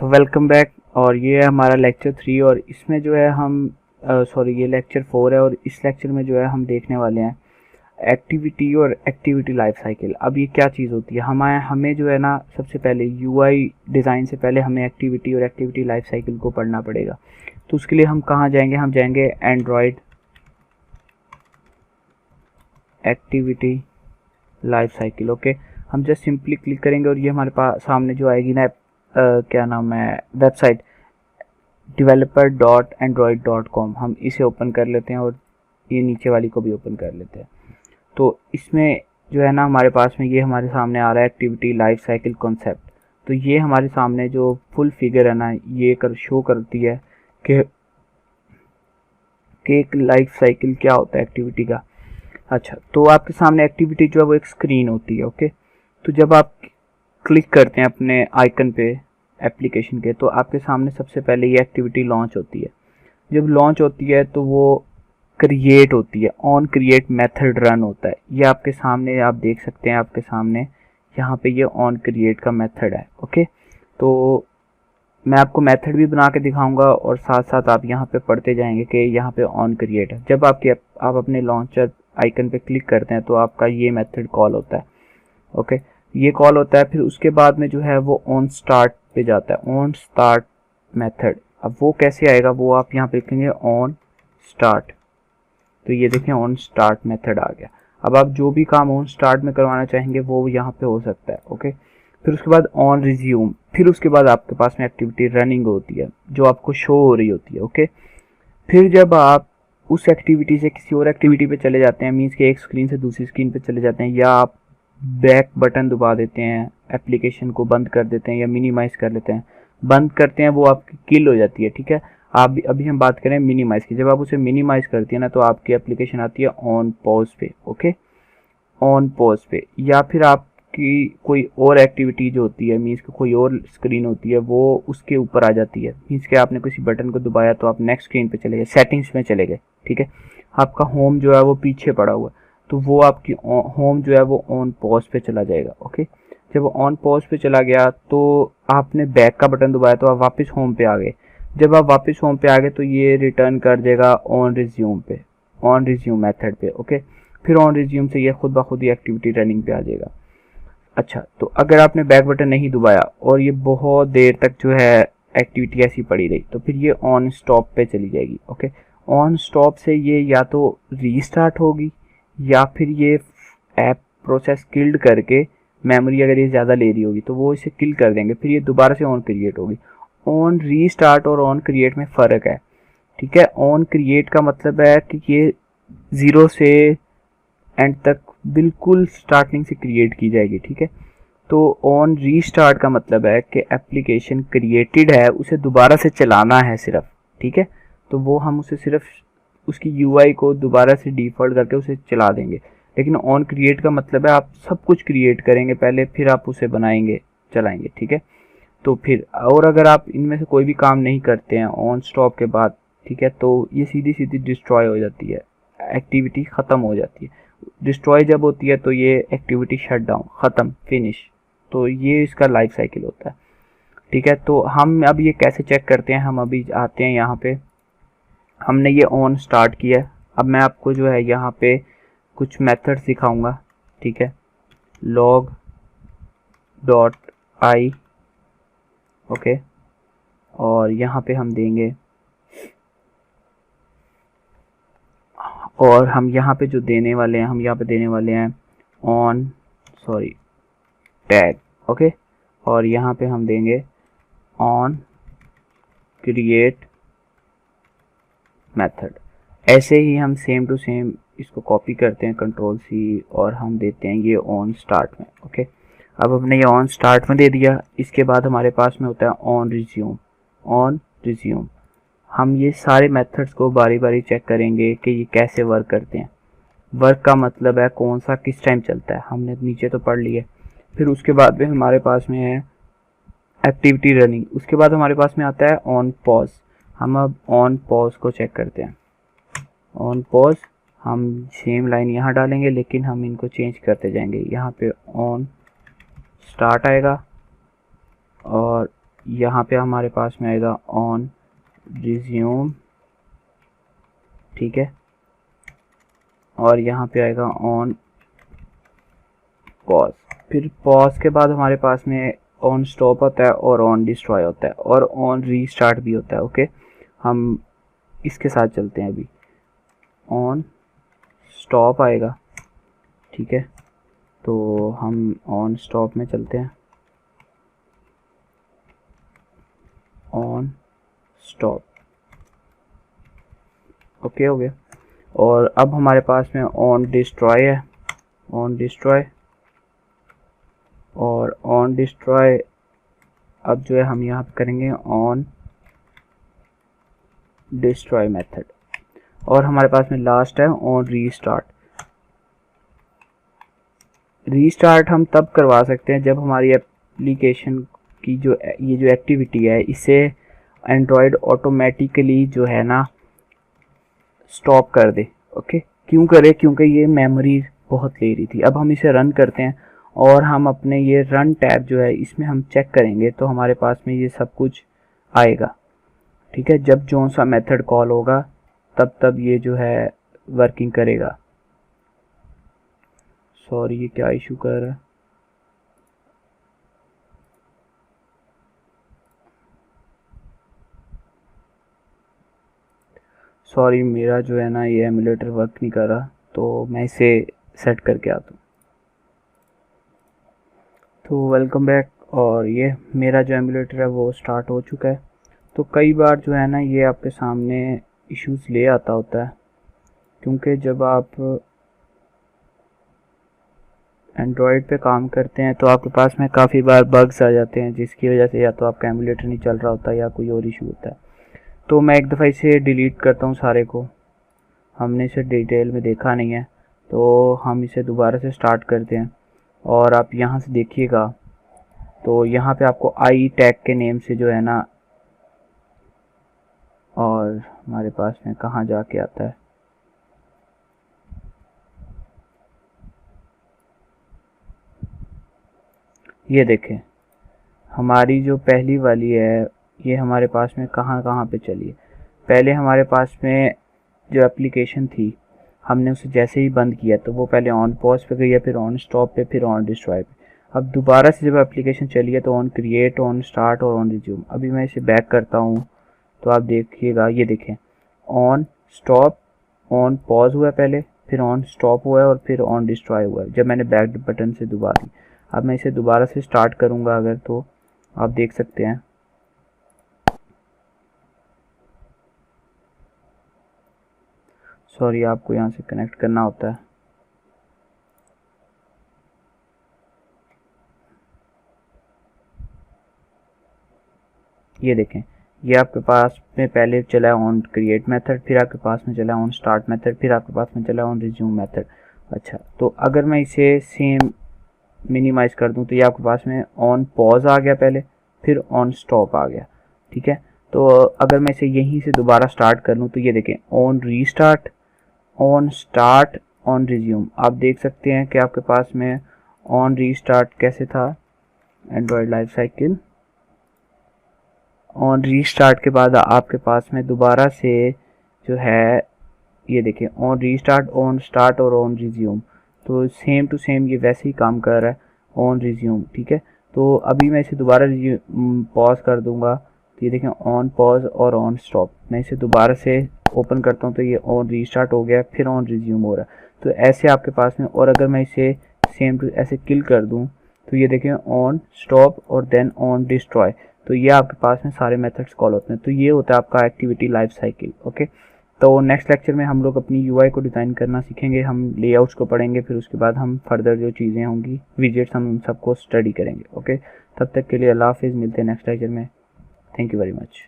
तो welcome back. और ये है हमारा लेक्चर 3 और इसमें जो है हम ये लेक्चर 4 है और इस लेक्चर में जो है हम देखने वाले हैं एक्टिविटी और एक्टिविटी लाइफ साइकिल। अब ये क्या चीज़ होती है, हमें जो है ना सबसे पहले यूआई डिज़ाइन से पहले हमें एक्टिविटी और एक्टिविटी लाइफ साइकिल को पढ़ना पड़ेगा। तो उसके लिए हम कहाँ जाएंगे, हम जाएंगे Android activity life cycle. Okay, हम जस्ट सिंपली क्लिक करेंगे और ये हमारे पास सामने जो आएगी ना क्या नाम है वेबसाइट developer.android.com, हम इसे ओपन कर लेते हैं और ये नीचे वाली को भी ओपन कर लेते हैं। तो इसमें जो है ना हमारे पास में ये हमारे सामने आ रहा है एक्टिविटी लाइफ साइकिल कॉन्सेप्ट। तो ये हमारे सामने जो फुल फिगर है ना ये शो करती है कि एक लाइफ साइकिल क्या होता है एक्टिविटी का। अच्छा, तो आपके सामने एक्टिविटी जो है वो एक स्क्रीन होती है। ओके, तो जब आप क्लिक करते हैं अपने आइकन पे एप्लीकेशन के तो आपके सामने सबसे पहले ये एक्टिविटी लॉन्च होती है। जब लॉन्च होती है तो वो क्रिएट होती है, ऑन क्रिएट मेथड रन होता है। ये आपके सामने आप देख सकते हैं, आपके सामने यहाँ पे ये ऑन क्रिएट का मेथड है। ओके, तो मैं आपको मेथड भी बना के दिखाऊंगा और साथ साथ आप यहाँ पे पढ़ते जाएंगे कि यहाँ पे ऑन क्रिएट है। जब आप अपने लॉन्चर आइकन पे क्लिक करते हैं तो आपका ये मेथड कॉल होता है। ओके, ये कॉल होता है, फिर उसके बाद में जो है वो ऑन स्टार्ट पे जाता है, ऑन स्टार्ट मेथड। अब वो कैसे आएगा, वो आप यहाँ पे लिखेंगे ऑन स्टार्ट। तो ये देखें ऑन स्टार्ट मेथड आ गया। अब आप जो भी काम ऑन स्टार्ट में करवाना चाहेंगे वो यहाँ पे हो सकता है। ओके, फिर उसके बाद ऑन रिज्यूम, फिर उसके बाद आपके पास में एक्टिविटी रनिंग होती है जो आपको शो हो रही होती है। ओके, फिर जब आप उस एक्टिविटी से किसी और एक्टिविटी पे चले जाते हैं, मीन्स कि एक स्क्रीन से दूसरी स्क्रीन पे चले जाते हैं, या आप बैक बटन दबा देते हैं, एप्लीकेशन को बंद कर देते हैं या मिनिमाइज कर लेते हैं, बंद करते हैं, वो आपकी किल हो जाती है। ठीक है, आप अभी हम बात करें मिनिमाइज की। जब आप उसे मिनिमाइज करती है ना तो आपकी एप्लीकेशन आती है ऑन पॉज पे। ओके, ऑन पॉज पे, या फिर आपकी कोई और एक्टिविटी जो होती है, मीन्स कि कोई और स्क्रीन होती है वो उसके ऊपर आ जाती है। मीन्स कि आपने किसी बटन को दबाया तो आप नेक्स्ट स्क्रीन पे चले गए, सेटिंग्स में चले गए। ठीक है, आपका होम जो है वो पीछे पड़ा हुआ है तो वो आपकी होम जो है वो ऑन पॉज पे चला जाएगा। ओके, जब वो ऑन पॉज पे चला गया तो आपने बैक का बटन दबाया तो आप वापस होम पे आ गए। जब आप वापस होम पे आ गए तो ये रिटर्न कर देगा ऑन रिज्यूम पे, ऑन रिज्यूम मेथड पे। ओके, फिर ऑन रिज्यूम से ये खुद ब खुद ही एक्टिविटी रनिंग पे आ जाएगा। अच्छा, तो अगर आपने बैक बटन नहीं दबाया और ये बहुत देर तक जो है एक्टिविटी ऐसी पड़ी रही तो फिर ये ऑन स्टॉप पे चली जाएगी। ओके, ऑन स्टॉप से ये या तो रीस्टार्ट होगी या फिर ये ऐप प्रोसेस किल्ड करके मेमोरी अगर ये ज़्यादा ले रही होगी तो वो इसे किल कर देंगे, फिर ये दोबारा से ऑन क्रिएट होगी। ऑन रीस्टार्ट और ऑन क्रिएट में फ़र्क है। ठीक है, ऑन क्रिएट का मतलब है कि ये ज़ीरो से एंड तक बिल्कुल स्टार्टिंग से क्रिएट की जाएगी। ठीक है, तो ऑन रीस्टार्ट का मतलब है कि एप्लीकेशन क्रिएटेड है, उसे दोबारा से चलाना है सिर्फ। ठीक है, तो वो हम उसे सिर्फ उसकी यूआई को दोबारा से डिफ़ॉल्ट करके उसे चला देंगे। लेकिन ऑन क्रिएट का मतलब है आप सब कुछ क्रिएट करेंगे पहले, फिर आप उसे बनाएंगे, चलाएंगे। ठीक है, तो फिर और अगर आप इनमें से कोई भी काम नहीं करते हैं ऑन स्टॉप के बाद, ठीक है, तो ये सीधी सीधी डिस्ट्रॉय हो जाती है, एक्टिविटी ख़त्म हो जाती है। डिस्ट्रॉय जब होती है तो ये एक्टिविटी शट डाउन, ख़त्म, फिनिश। तो ये इसका लाइफ साइकिल होता है। ठीक है, तो हम अब ये कैसे चेक करते हैं, हम अभी आते हैं यहाँ पे, हमने ये ऑन स्टार्ट किया है। अब मैं आपको जो है यहाँ पे कुछ मेथड सिखाऊंगा। ठीक है, log डॉट आई। ओके, और यहाँ पे हम देंगे, और हम यहाँ पे जो देने वाले हैं, हम यहाँ पे देने वाले हैं ऑन टैग। ओके, और यहाँ पे हम देंगे ऑन क्रिएट मेथड। ऐसे ही हम सेम टू सेम इसको कॉपी करते हैं, कंट्रोल सी, और हम देते हैं ये ऑन स्टार्ट में। ओके, अब हमने ये ऑन स्टार्ट में दे दिया। इसके बाद हमारे पास में होता है ऑन रिज्यूम। ऑन रिज्यूम हम ये सारे मेथड्स को बारी बारी चेक करेंगे कि ये कैसे वर्क करते हैं। वर्क का मतलब है कौन सा किस टाइम चलता है, हमने नीचे तो पढ़ लिया। फिर उसके बाद में हमारे पास में है एक्टिविटी रनिंग। उसके बाद हमारे पास में आता है ऑन पॉज। हम अब ऑन पॉज को चेक करते हैं। ऑन पॉज हम सेम लाइन यहाँ डालेंगे लेकिन हम इनको चेंज करते जाएंगे। यहाँ पे ऑन स्टार्ट आएगा और यहाँ पे हमारे पास में आएगा ऑन रिज्यूम, ठीक है, और यहाँ पे आएगा ऑन पॉज। फिर पॉज के बाद हमारे पास में ऑन स्टॉप होता है और ऑन डिस्ट्रॉय होता है और ऑन रीस्टार्ट भी होता है। ओके, हम इसके साथ चलते हैं। अभी ऑन स्टॉप आएगा, ठीक है, तो हम ऑन स्टॉप में चलते हैं। ऑन स्टॉप, ओके हो गया। और अब हमारे पास में ऑन डिस्ट्रॉय है, ऑन डिस्ट्रॉय और ऑन डिस्ट्रॉय। अब जो है हम यहाँ पे करेंगे ऑन डिस्ट्रॉय मेथड। और हमारे पास में लास्ट है ऑन रीस्टार्ट। रीस्टार्ट हम तब करवा सकते हैं जब हमारी एप्लीकेशन की जो ये जो एक्टिविटी है इसे एंड्रॉयड ऑटोमेटिकली जो है ना स्टॉप कर दे। ओके, क्यों करे? क्योंकि ये मेमोरी बहुत ले रही थी। अब हम इसे रन करते हैं और हम अपने ये रन टैब जो है इसमें हम चेक करेंगे तो हमारे पास में ये सब कुछ आएगा, ठीक है। जब जो सा मेथड कॉल होगा तब ये जो है वर्किंग करेगा। सॉरी, ये क्या इशू कर रहा है? सॉरी, मेरा जो है ना ये एमुलेटर वर्क नहीं कर रहा, तो मैं इसे सेट करके आता हूँ। तो वेलकम बैक। और ये मेरा जो एमुलेटर है वो स्टार्ट हो चुका है। तो कई बार जो है ना ये आपके सामने इश्यूज ले आता होता है, क्योंकि जब आप एंड्रॉयड पे काम करते हैं तो आपके पास में काफ़ी बार बग्स आ जाते हैं, जिसकी वजह से या तो आपका एमुलेटर नहीं चल रहा होता या कोई और इशू होता है। तो मैं एक दफ़ा इसे डिलीट करता हूँ सारे को। हमने इसे डिटेल में देखा नहीं है, तो हम इसे दोबारा से स्टार्ट करते हैं। और आप यहाँ से देखिएगा तो यहाँ पे आपको आई टैग के नेम से जो है ना, और हमारे पास में कहाँ जाके आता है, ये देखें हमारी जो पहली वाली है ये हमारे पास में कहाँ पे चली है। पहले हमारे पास में जो एप्लीकेशन थी हमने उसे जैसे ही बंद किया तो वो पहले ऑन पॉज पे गई है, फिर ऑन स्टॉप पे, फिर ऑन डिस्ट्रॉय पे। अब दोबारा से जब एप्लीकेशन चली है तो ऑन क्रिएट, ऑन स्टार्ट और ऑन रिज्यूम। अभी मैं इसे बैक करता हूँ तो आप देखिएगा, ये देखें ऑन स्टॉप, ऑन पॉज हुआ है पहले, फिर ऑन स्टॉप हुआ है और फिर ऑन डिस्ट्रॉय हुआ है जब मैंने बैक बटन से दबा दी। अब मैं इसे दोबारा से स्टार्ट करूँगा अगर, तो आप देख सकते हैं सॉरी, आपको यहाँ से कनेक्ट करना होता है। ये देखें, ये आपके पास में पहले चला है ऑन क्रिएट मेथड, फिर आपके पास में चला है ऑन स्टार्ट मेथड, फिर आपके पास में चला है ऑन रिज्यूम मेथड। अच्छा, तो अगर मैं इसे सेम मिनिमाइज कर दूं तो ये आपके पास में ऑन पॉज आ गया पहले, फिर ऑन स्टॉप आ गया, ठीक है। तो अगर मैं इसे यहीं से दोबारा स्टार्ट कर लूँ तो ये देखें on restart, on start, on resume. आप देख सकते हैं कि आपके पास में ऑन रीस्टार्ट कैसे था, Android life cycle. On restart के बाद आपके पास में दोबारा से जो है ये देखें ऑन रीस्टार्ट, ऑन स्टार्ट और ऑन रिज्यूम। तो सेम टू सेम ये वैसे ही काम कर रहा है, ऑन रिज्यूम, ठीक है। तो अभी मैं इसे दोबारा पॉज कर दूंगा तो ये देखें ऑन पॉज और ऑन स्टॉप। मैं इसे दोबारा से ओपन करता हूँ तो ये ऑन रीस्टार्ट हो गया, फिर ऑन रिज्यूम हो रहा है। तो ऐसे आपके पास में, और अगर मैं इसे सेम टू ऐसे किल कर दूँ तो ये देखें ऑन स्टॉप और देन ऑन डिस्ट्रॉय। तो ये आपके पास में सारे मेथड्स कॉल होते हैं। तो ये होता है आपका एक्टिविटी लाइफ साइकिल। ओके, तो नेक्स्ट लेक्चर में हम लोग अपनी यूआई को डिज़ाइन करना सीखेंगे, हम लेआउट्स को पढ़ेंगे, फिर उसके बाद हम फर्दर जो चीज़ें होंगी विजेट्स हम उन सबको स्टडी करेंगे। ओके, तब तक के लिए अल्लाह हाफिज़, मिलते हैं नेक्स्ट लेक्चर में। Thank you very much.